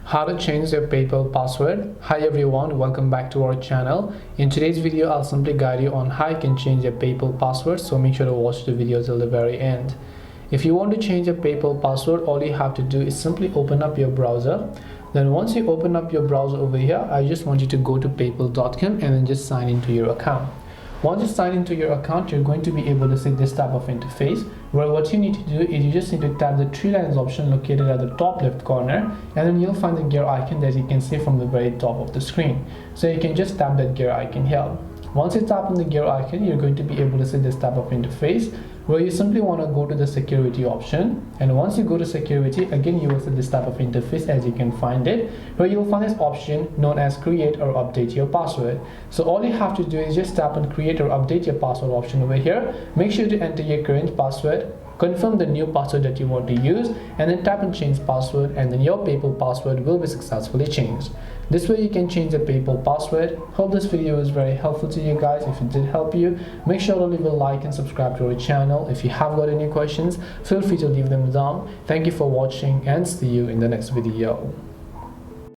How to change your PayPal password. Hi everyone, welcome back to our channel. In today's video I'll simply guide you on how you can change your PayPal password, so make sure to watch the video till the very end. If you want to change your PayPal password, all you have to do is simply open up your browser. Then once you open up your browser over here, I just want you to go to paypal.com and then just sign into your account. Once you sign into your account, you're going to be able to see this type of interface where what you need to do is you just need to tap the three lines option located at the top left corner, and then you'll find the gear icon that you can see from the very top of the screen. So you can just tap that gear icon here. Once you tap on the gear icon, you're going to be able to see this type of interface where you simply want to go to the security option, and once you go to security, again you will see this type of interface as you can find it, where you'll find this option known as create or update your password. So all you have to do is just tap on create or update your password option over here. Make sure to enter your current password, confirm the new password that you want to use, and then tap on change password, and then your PayPal password will be successfully changed. This way you can change the PayPal password. Hope this video was very helpful to you guys. If it did help you, make sure to leave a like and subscribe to our channel. If you have got any questions, feel free to leave them down. Thank you for watching and see you in the next video.